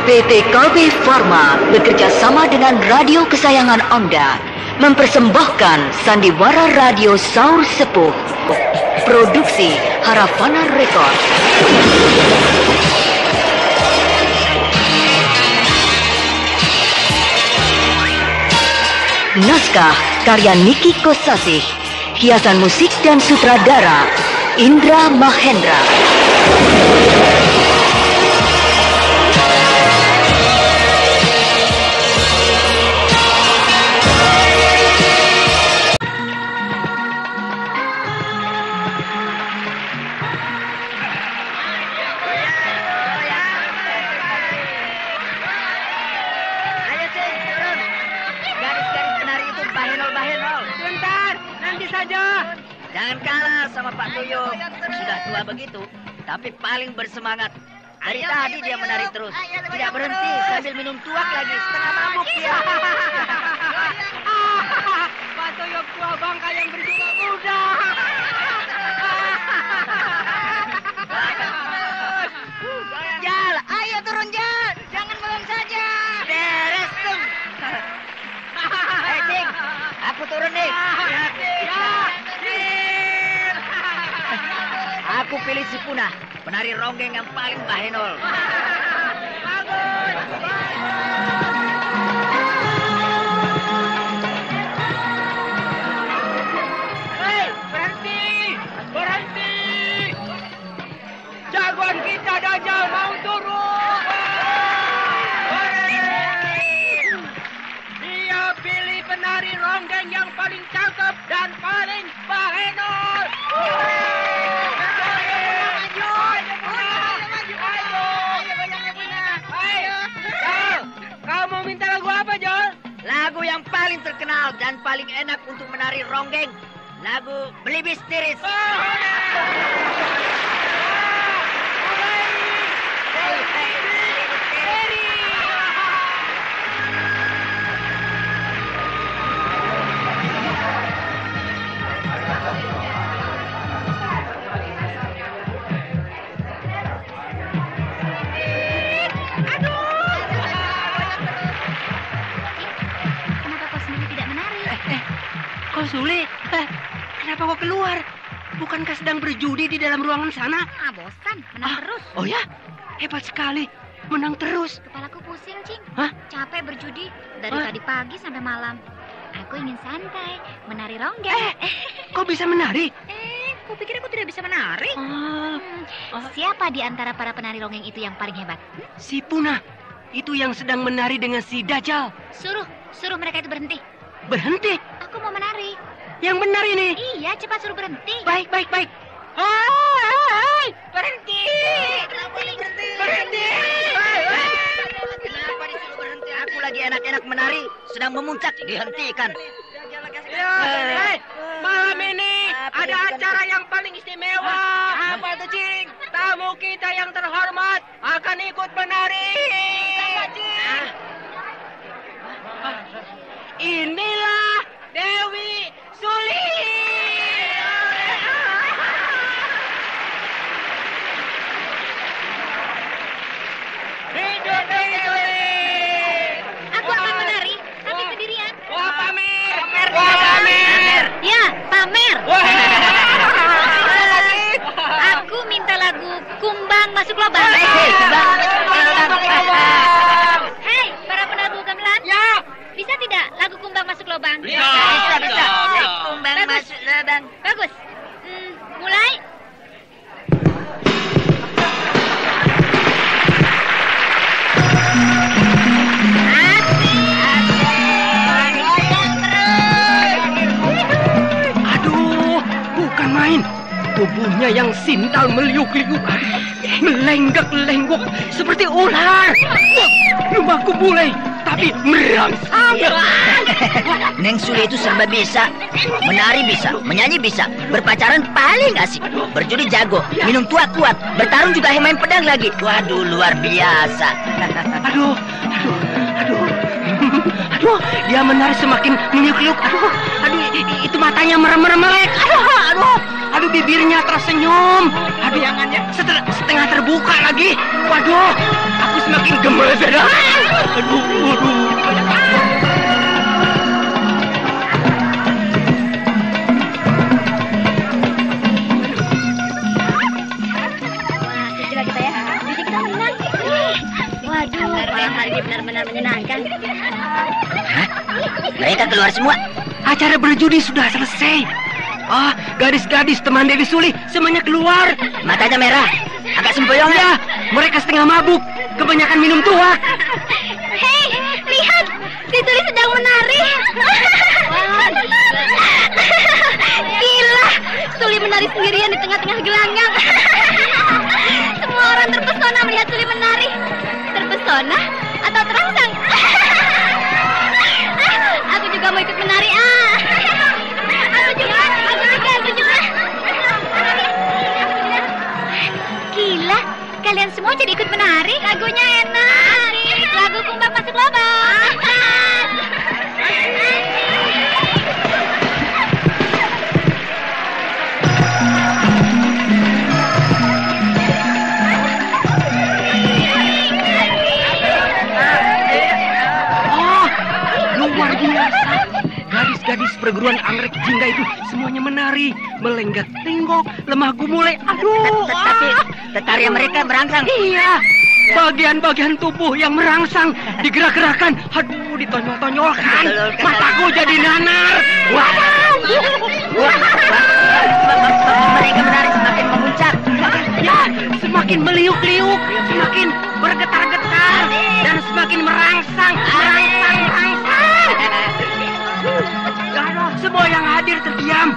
PT KB Pharma bekerja sama dengan radio kesayangan Anda mempersembahkan sandiwara radio Saur Sepuh. Produksi Harafana Records. Naskah karya Niki Kosasih. Hiasan musik dan sutradara Indra Mahendra. Jangan kalah sama Pak Tuyul. Sudah tua begitu, tapi paling bersemangat. Dari tadi dia menari terus, tidak berhenti sambil minum tuak lagi, setengah mabuk dia. Pak Tuyul tua bangka yang berjiwa muda. Jal, ayo turun Jal, jangan melon saja. Beres tung. Cing, aku turun nih. Aku pilih si Punah, penari ronggeng yang paling bahenol. Hei, berhenti! Berhenti! Jagoan kita Dajjal mau turun! Dia pilih penari ronggeng yang paling cakep dan paling bahenol! Kamu minta lagu apa, Jol? Lagu yang paling terkenal dan paling enak untuk menari ronggeng. Lagu Belibis Tiris. Kau Sule, kenapa kau keluar? Bukankah sedang berjudi di dalam ruangan sana? Bosan, menang terus. Oh ya? Hebat sekali, menang terus. Kepalaku pusing, Cing. Hah? Capek berjudi dari tadi pagi sampai malam. Aku ingin santai, menari ronggeng. Kau bisa menari? Kau pikir aku tidak bisa menari? Siapa di antara para penari ronggeng itu yang paling hebat? Si Punah, itu yang sedang menari dengan si Dajjal. Suruh mereka itu berhenti. Berhenti? Aku mau menari. Yang benar ini? Iya, cepat suruh berhenti. Baik. Hai! Berhenti! Berhenti! Kenapa disuruh berhenti? Aku lagi enak-enak menari, sedang memuncak, dihentikan. Malam ini ada acara yang paling istimewa. Apa itu, Cing? Tamu kita yang terhormat akan ikut menari. Inilah Dewi Suli. Hidup Dewi Suli. Aku akan menari, tapi sendirian. Wah, pamer. Ya, pamer. Aku minta lagu Kumbang Masuk Lubang. Hei, para penari gamelan. Ya. Bisa tidak lagu Kumbang Masuk Lubang? Bisa. Kumbang Bagus. masuk lubang. Bagus. Mulai. Aduh, bukan main. Tubuhnya yang sintal meliuk-liuk, melenggak-lenggok seperti ular. Rumahku mulai, tapi merangsang. Neng Sule itu serba bisa. Menari bisa, menyanyi bisa, berpacaran paling asik, berjudi jago, minum tuak kuat, bertarung juga main pedang lagi. Waduh, luar biasa. Aduh, dia menari semakin meliuk-liuk. Aduh, itu matanya merem-merem melek. Aduh, bibirnya tersenyum. Aduh, setengah terbuka lagi. Waduh, aku semakin gemes. Aduh. Malam hari ini benar-benar menyenangkan. Hah? Mereka keluar semua. Acara berjudi sudah selesai. Gadis-gadis teman Dewi Suli semuanya keluar. Matanya merah, agak sempoyongan. Ya, mereka setengah mabuk, kebanyakan minum tuak. Hei, lihat, Suli sedang menari. Gila, Suli menari sendirian di tengah-tengah gelanggang. Semua orang terpesona melihat Suli menari. Terpesona atau terangsang? Aku juga mau ikut menari. Aku juga. Gila, kalian semua jadi ikut menari. Lagunya enak. Lagu Kumbang Masuk Lubang. Luar biasa. Gadis-gadis perguruan anggrek jingga itu semuanya menari, melenggak tenggok, lemah gumulai. Aduh. Tapi tarian mereka merangsang. Iya. Bagian-bagian tubuh yang merangsang digerak-gerakan. Aduh, ditonyol-tonyolkan. Mataku jadi nanar. Wah. Mereka menari semakin memuncak. Ya, semakin meliuk-liuk, semakin bergetar-getar, dan semakin merangsang. Semua yang hadir terdiam.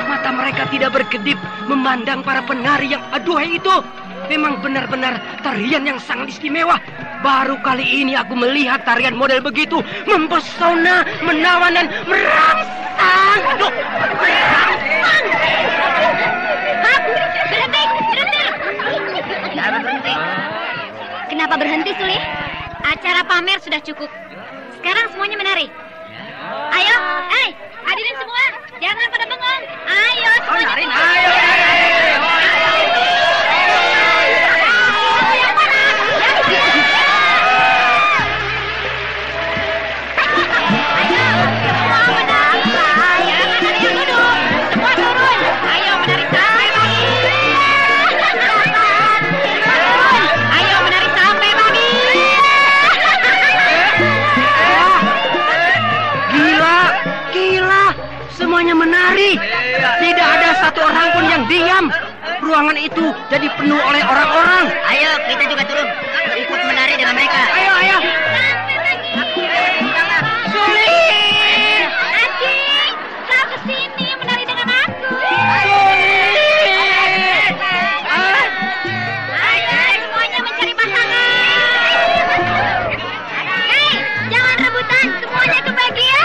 Mata mereka tidak berkedip memandang para penari yang aduhai itu. Memang benar-benar tarian yang sangat istimewa. Baru kali ini aku melihat tarian model begitu. Mempesona, menawan, dan merangsang. Aduh, merangsang. Berhenti. Kenapa berhenti, Suli? Acara pamer sudah cukup. Sekarang semuanya menari. Ayo, hadirin semua, jangan pada bengong. Ayo, semuanya. Ayo. Semuanya menari. Tidak ada satu orang pun yang diam. Ruangan itu jadi penuh oleh orang-orang. Ayo, kita juga turun. Ikut menari dengan mereka. Ayo. Suli! Acing, kau kesini menari dengan aku. Ayo, semuanya mencari pasangan. Hei, jangan rebutan. Semuanya kebagian.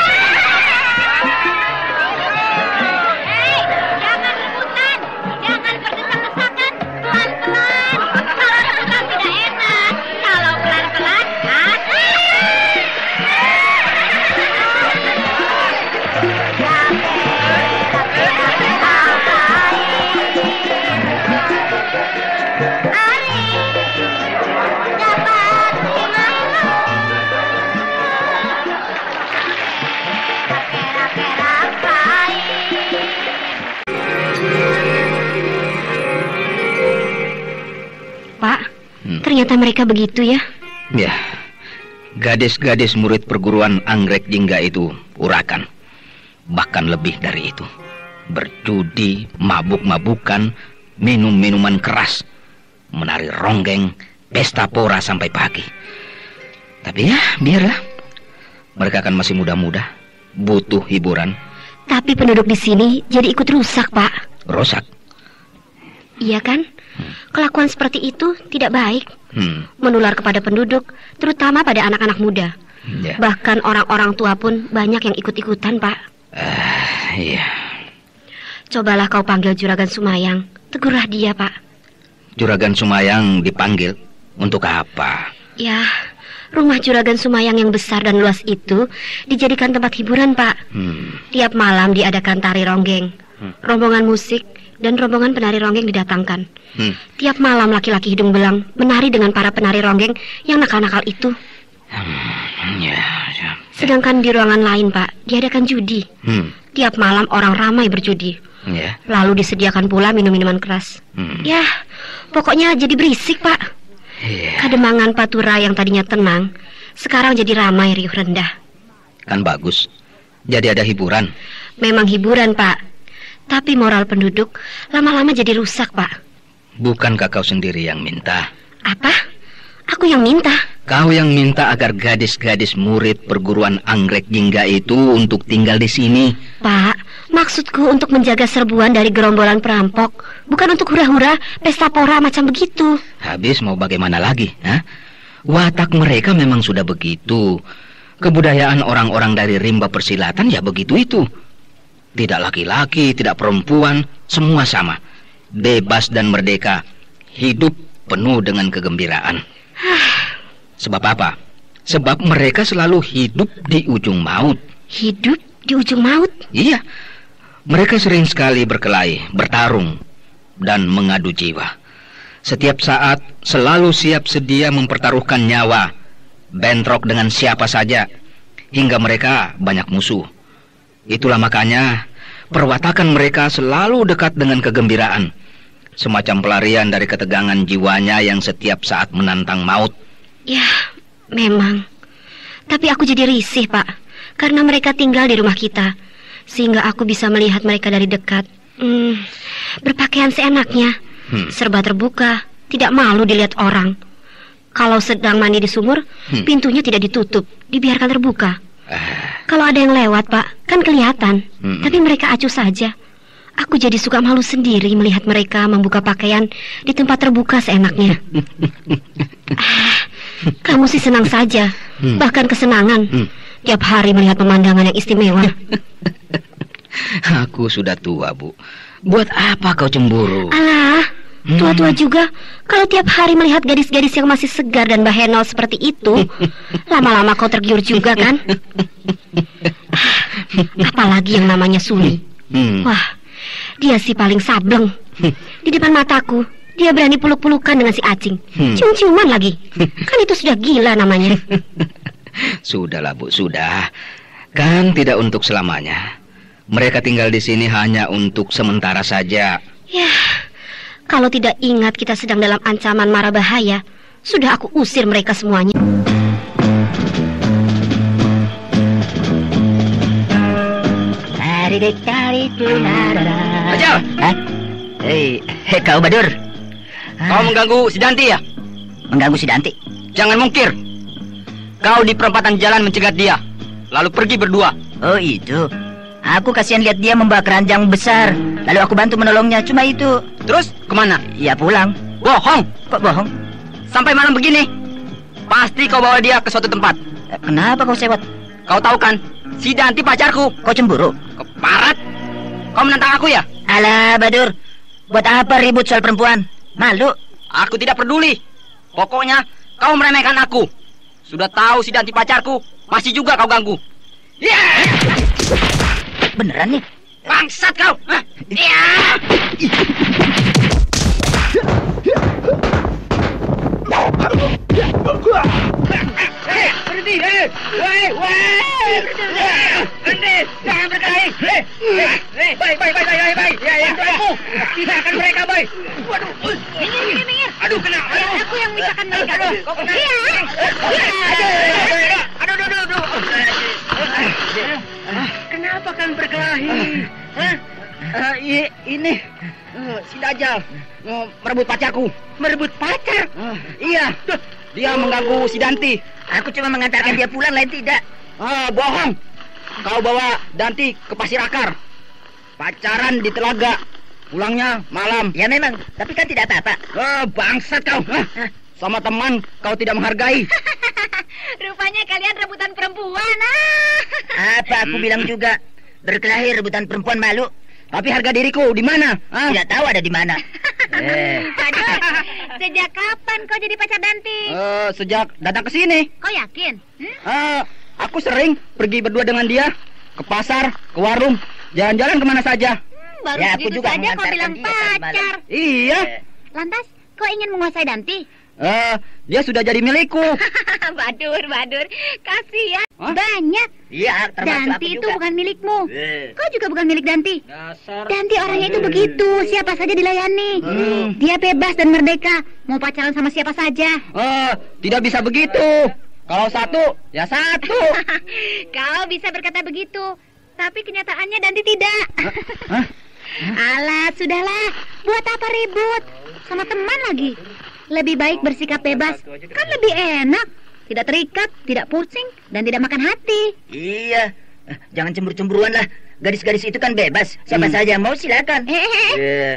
Ternyata mereka begitu ya? Ya, gadis-gadis murid perguruan anggrek jingga itu urakan. Bahkan lebih dari itu. Berjudi, mabuk-mabukan, minum minuman keras, menari ronggeng, pesta pora sampai pagi. Tapi ya, biarlah. Mereka kan masih muda-muda, butuh hiburan. Tapi penduduk di sini jadi ikut rusak, Pak. Rusak? Iya kan? Kelakuan seperti itu tidak baik. Menular kepada penduduk, terutama pada anak-anak muda. Ya. Bahkan orang-orang tua pun banyak yang ikut-ikutan, Pak. Iya. Cobalah kau panggil Juragan Sumayang. Tegurlah dia, Pak. Juragan Sumayang dipanggil? Untuk apa? Ya, rumah Juragan Sumayang yang besar dan luas itu dijadikan tempat hiburan, Pak. Tiap malam diadakan tari ronggeng. rombongan musik dan rombongan penari ronggeng didatangkan. Tiap malam laki-laki hidung belang menari dengan para penari ronggeng yang nakal-nakal itu. Sedangkan di ruangan lain, Pak, diadakan judi. Tiap malam orang ramai berjudi. Lalu disediakan pula minum-minuman keras. Ya, pokoknya jadi berisik, Pak. Kademangan Patura yang tadinya tenang sekarang jadi ramai riuh rendah. Kan bagus. Jadi ada hiburan. Memang hiburan, Pak. Tapi moral penduduk lama-lama jadi rusak, Pak. Bukankah kau sendiri yang minta? Apa? Aku yang minta? Kau yang minta agar gadis-gadis murid perguruan Anggrek Jingga itu untuk tinggal di sini. Pak, maksudku untuk menjaga serbuan dari gerombolan perampok, bukan untuk hura-hura pesta pora macam begitu. Habis mau bagaimana lagi? Watak mereka memang sudah begitu. Kebudayaan orang-orang dari rimba persilatan ya begitu itu. Tidak laki-laki, tidak perempuan, semua sama. Bebas dan merdeka. Hidup penuh dengan kegembiraan. Sebab apa? Sebab mereka selalu hidup di ujung maut. Hidup di ujung maut? Iya. Mereka sering sekali berkelahi, bertarung, dan mengadu jiwa. Setiap saat selalu siap sedia mempertaruhkan nyawa, bentrok dengan siapa saja, hingga mereka banyak musuh. Itulah makanya perwatakan mereka selalu dekat dengan kegembiraan, semacam pelarian dari ketegangan jiwanya yang setiap saat menantang maut. Ya, memang. Tapi aku jadi risih, Pak, karena mereka tinggal di rumah kita, sehingga aku bisa melihat mereka dari dekat. Berpakaian seenaknya, serba terbuka, tidak malu dilihat orang. Kalau sedang mandi di sumur, pintunya tidak ditutup, dibiarkan terbuka. Kalau ada yang lewat, Pak, kan kelihatan. Tapi mereka acuh saja. Aku jadi suka malu sendiri melihat mereka membuka pakaian di tempat terbuka seenaknya. Kamu sih senang saja, bahkan kesenangan. Tiap hari melihat pemandangan yang istimewa. Aku sudah tua, Bu. Buat apa kau cemburu? Alah, tua-tua juga. Kalau tiap hari melihat gadis-gadis yang masih segar dan bahenol seperti itu, lama-lama kau tergiur juga kan? Apalagi yang namanya Suli. Wah, dia sih paling sableng. Di depan mataku, dia berani peluk-pelukan dengan si Acing. Cium-ciuman lagi. Kan itu sudah gila namanya. Sudahlah, Bu, sudah. Kan tidak untuk selamanya. Mereka tinggal di sini hanya untuk sementara saja. Ya, kalau tidak ingat kita sedang dalam ancaman mara bahaya, sudah aku usir mereka semuanya. Ajal! Hei, kau Badur. Kau mengganggu si Danti ya? Mengganggu si Danti? Jangan mungkir. Kau di perempatan jalan mencegat dia, lalu pergi berdua. Oh itu. Aku kasihan lihat dia membawa keranjang besar, lalu aku bantu menolongnya, cuma itu. Terus kemana? Ya pulang. Bohong. Kok bohong? Sampai malam begini, pasti kau bawa dia ke suatu tempat. Kenapa kau sewot? Kau tahu kan, si Danti pacarku. Kau cemburu? Keparat. Kau menantang aku ya? Alah Badur, buat apa ribut soal perempuan? Malu. Aku tidak peduli. Pokoknya kau meremehkan aku. Sudah tahu si Danti pacarku, masih juga kau ganggu. Beneran nih? Bangsat kau. Berhenti. Berhenti. Jangan berkelahi. Baik. Aku pisahkan mereka, baik. Waduh. Minggir. Aduh, kena. Aku yang pisahkan mereka. Kau kena. Aduh. Kenapa kan berkelahi? Ini si Dajjal merebut pacarku. Merebut pacar? Iya. Dia mengganggu si Danti. Aku cuma mengantarkan dia pulang, lain tidak. Bohong. Kau bawa Danti ke Pasir Akar. Pacaran di telaga. Pulangnya malam. Ya memang, tapi kan tidak apa-apa. Bangsat kau. Sama teman kau tidak menghargai. Rupanya kalian rebutan perempuan. Apa aku bilang juga, berkelahi rebutan perempuan malu. Tapi harga diriku di mana? Tidak tahu ada di mana. Badur, sejak kapan kau jadi pacar Danti? Sejak datang ke sini. Kau yakin? Aku sering pergi berdua dengan dia ke pasar, ke warung, jalan-jalan kemana saja. baru Ya, aku segitu juga saja kau mengantarkan bilang dia tadi malam. pacar. Iya. Lantas, kau ingin menguasai Danti? Dia sudah jadi milikku. Badur, kasihan. Hah? Banyak. Iya, termasuk aku Danti itu juga. bukan milikmu. Kau juga bukan milik Danti. Dasar. Danti orangnya itu begitu, siapa saja dilayani. Dia bebas dan merdeka, mau pacaran sama siapa saja. Tidak bisa begitu. Kalau satu, ya satu. Kau bisa berkata begitu, tapi kenyataannya Danti tidak. Alah, sudahlah. Buat apa ribut? Sama teman lagi. Lebih baik bersikap bebas. Kan lebih enak. Tidak terikat, tidak pusing, dan tidak makan hati. Iya. Jangan cemburu-cemburuan lah. Gadis-gadis itu kan bebas. Siapa saja mau silakan.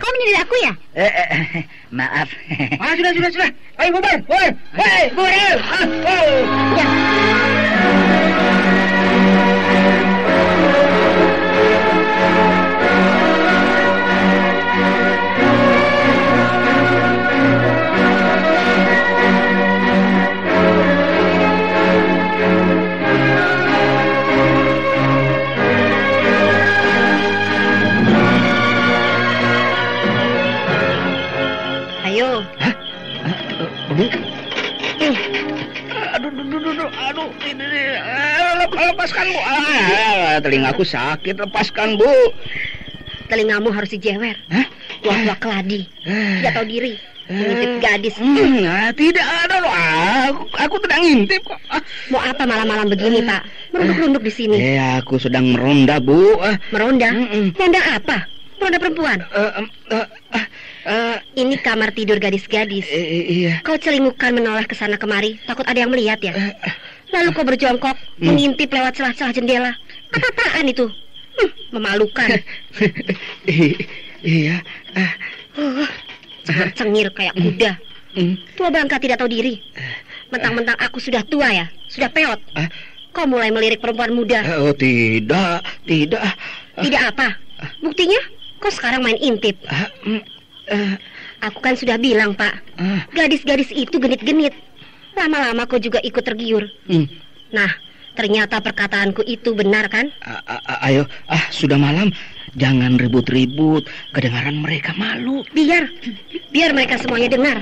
Kau menyindir aku ya? Maaf. Sudah. Ayo bubar. Hei, bubar. Ya. Ayo. Aduh, ini, lepaskan Bu. Telingaku sakit, lepaskan Bu. Telingamu harus dijewer. Wah, keladi. Tidak tahu diri. Mengintip gadis. Tidak ada loh. Aku tidak ngintip kok. Mau apa malam-malam begini, Pak? Merunduk-runduk di sini. Aku sedang meronda, Bu. Meronda? Meronda apa? Meronda perempuan? Ini kamar tidur gadis-gadis. Iya. Kau celingukan menoleh ke sana kemari, takut ada yang melihat ya? Lalu kau berjongkok, mengintip lewat celah-celah jendela. Apa-apaan itu? Memalukan. Iya. Cengir kayak kuda. Tua bangka tidak tahu diri. Mentang-mentang aku sudah tua ya, sudah peot. Kau mulai melirik perempuan muda. Tidak. Tidak apa? Buktinya, kau sekarang main intip. Aku kan sudah bilang, Pak. Gadis-gadis itu genit-genit. Lama-lama kau juga ikut tergiur. Nah, ternyata perkataanku itu benar kan? Ayo, sudah malam. Jangan ribut-ribut. Kedengaran mereka malu. Biar mereka semuanya dengar.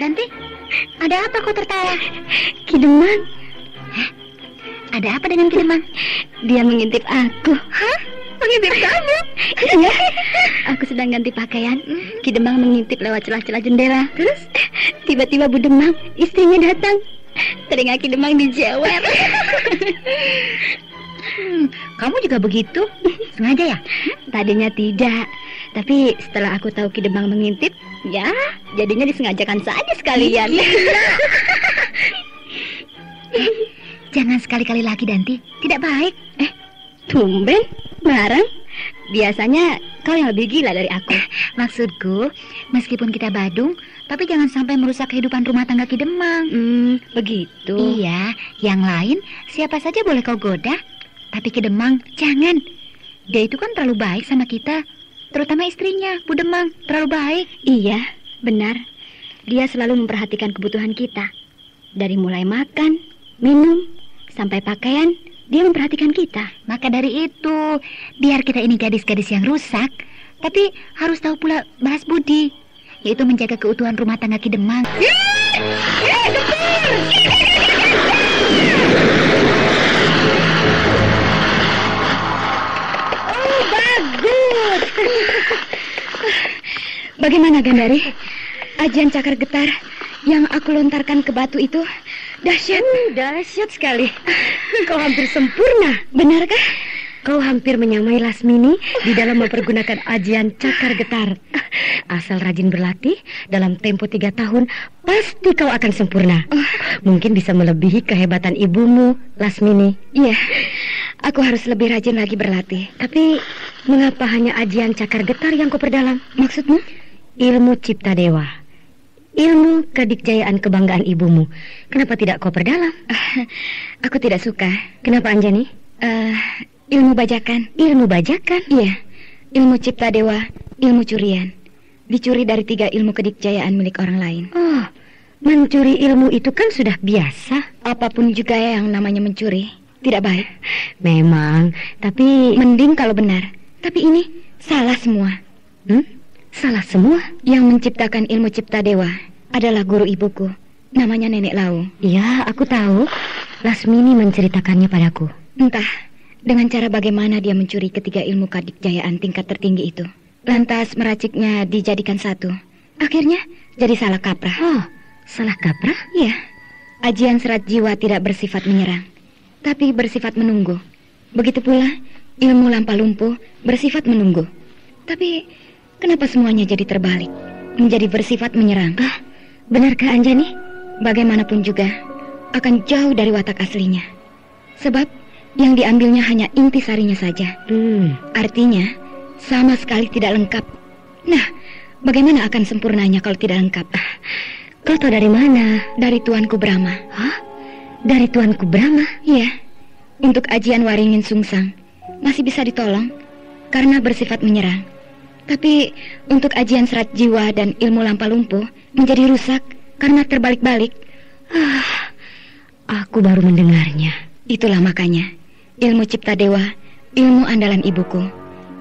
Danti, ada apa kau tertawa? Kidemang, Ada apa dengan Kidemang? dia mengintip aku. Hah? Mengintip kamu? Iya, aku sedang ganti pakaian. Kidemang mengintip lewat celah-celah jendela. Terus tiba-tiba Bu Demang, istrinya datang. Telinga Kidemang dijewer. Kamu juga begitu? Sengaja ya? Tadinya tidak, tapi setelah aku tahu Kidemang mengintip, ya jadinya disengajakan saja sekalian. Jangan sekali-kali lagi, Danti. Tidak baik. Tumben, marah. Biasanya kau yang lebih gila dari aku. Maksudku, meskipun kita badung, tapi jangan sampai merusak kehidupan rumah tangga Kidemang. Begitu. Iya, yang lain siapa saja boleh kau goda, tapi Kidemang jangan. Dia itu kan terlalu baik sama kita, terutama istrinya, Bu Demang, terlalu baik. Iya, benar. Dia selalu memperhatikan kebutuhan kita. Dari mulai makan, minum, sampai pakaian, dia memperhatikan kita. Maka dari itu, biar kita ini gadis-gadis yang rusak, tapi harus tahu pula balas budi, yaitu menjaga keutuhan rumah tangga Kidemang. Oh, bagus. Bagaimana, Gandari? Ajian cakar getar yang aku lontarkan ke batu itu dahsyat. Dahsyat sekali. Kau hampir sempurna, benarkah? Kau hampir menyamai Lasmini di dalam mempergunakan ajian cakar getar. Asal rajin berlatih, dalam tempo 3 tahun pasti kau akan sempurna. Mungkin bisa melebihi kehebatan ibumu, Lasmini. Iya, aku harus lebih rajin lagi berlatih. Tapi mengapa hanya ajian cakar getar yang kau perdalam? Maksudmu? Ilmu cipta dewa, ilmu kedikjayaan kebanggaan ibumu. Kenapa tidak kau perdalam? Aku tidak suka. Kenapa, Anjani? Ilmu bajakan. Ilmu bajakan? Iya, ilmu cipta dewa, ilmu curian. Dicuri dari 3 ilmu kedikjayaan milik orang lain. Oh, mencuri ilmu itu kan sudah biasa. Apapun juga yang namanya mencuri, tidak baik. Memang, tapi... Mending kalau benar. Tapi ini salah semua. Salah semua? Yang menciptakan ilmu cipta dewa adalah guru ibuku. Namanya Nenek Lau. Ya, aku tahu. Lasmini menceritakannya padaku. Entah dengan cara bagaimana dia mencuri ketiga ilmu kedikjayaan tingkat tertinggi itu. Lantas meraciknya dijadikan satu. Akhirnya jadi salah kaprah. Oh, salah kaprah? Iya. Ajian serat jiwa tidak bersifat menyerang, tapi bersifat menunggu. Begitu pula ilmu lampa lumpuh bersifat menunggu. Tapi kenapa semuanya jadi terbalik, menjadi bersifat menyerang? Benarkah Anjani? Bagaimanapun juga akan jauh dari watak aslinya. Sebab yang diambilnya hanya intisarinya saja. Artinya sama sekali tidak lengkap. Nah, bagaimana akan sempurnanya kalau tidak lengkap? Kau tahu dari mana? Dari Tuanku Brahma. Hah? Dari Tuanku Brahma? Iya. Untuk ajian Waringin Sungsang masih bisa ditolong karena bersifat menyerang. Tapi untuk ajian serat jiwa dan ilmu lampa lumpuh menjadi rusak karena terbalik-balik. Aku baru mendengarnya. Itulah makanya ilmu cipta dewa, ilmu andalan ibuku,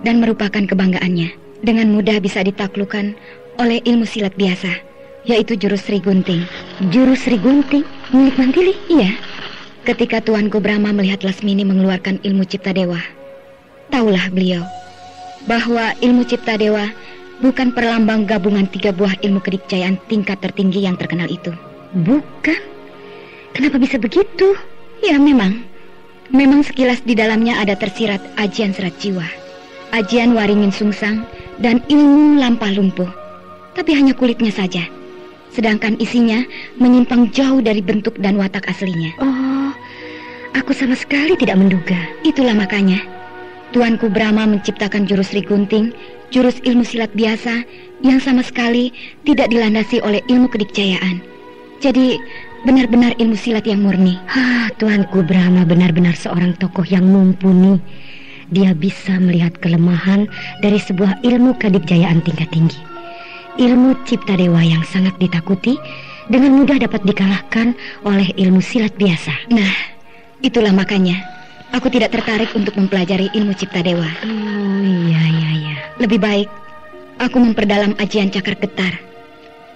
dan merupakan kebanggaannya. Dengan mudah bisa ditaklukkan oleh ilmu silat biasa, yaitu jurus Sri Gunting. Jurus Sri Gunting? Milik Mantili? Iya. Ketika Tuanku Brahma melihat Lasmini mengeluarkan ilmu cipta dewa, taulah beliau bahwa ilmu cipta dewa bukan perlambang gabungan 3 buah ilmu kedikjayaan tingkat tertinggi yang terkenal itu. Bukan? Kenapa bisa begitu? Ya memang sekilas di dalamnya ada tersirat ajian serat jiwa, ajian Waringin Sungsang, dan ilmu lampa lumpuh. Tapi hanya kulitnya saja, sedangkan isinya menyimpang jauh dari bentuk dan watak aslinya. Oh, aku sama sekali tidak menduga. Itulah makanya Tuanku Brahma menciptakan jurus Sri Gunting, jurus ilmu silat biasa yang sama sekali tidak dilandasi oleh ilmu kedikjayaan. Jadi benar-benar ilmu silat yang murni. Tuanku Brahma benar-benar seorang tokoh yang mumpuni. Dia bisa melihat kelemahan dari sebuah ilmu kedikjayaan tingkat tinggi. Ilmu cipta dewa yang sangat ditakuti dengan mudah dapat dikalahkan oleh ilmu silat biasa. Nah, itulah makanya aku tidak tertarik untuk mempelajari ilmu cipta dewa. Oh, iya. Lebih baik aku memperdalam ajian cakar getar.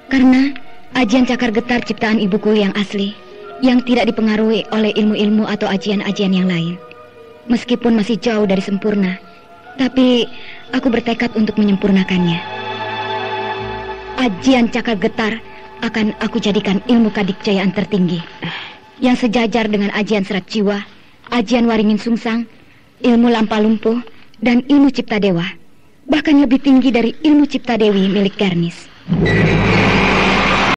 Karena ajian cakar getar ciptaan ibuku yang asli, yang tidak dipengaruhi oleh ilmu-ilmu atau ajian-ajian yang lain. Meskipun masih jauh dari sempurna, tapi aku bertekad untuk menyempurnakannya. Ajian cakar getar akan aku jadikan ilmu kedikjayaan tertinggi, yang sejajar dengan ajian serat jiwa, ajian Waringin Sungsang, ilmu lampa lumpuh, dan ilmu cipta dewa. Bahkan lebih tinggi dari ilmu cipta dewi milik Garnis.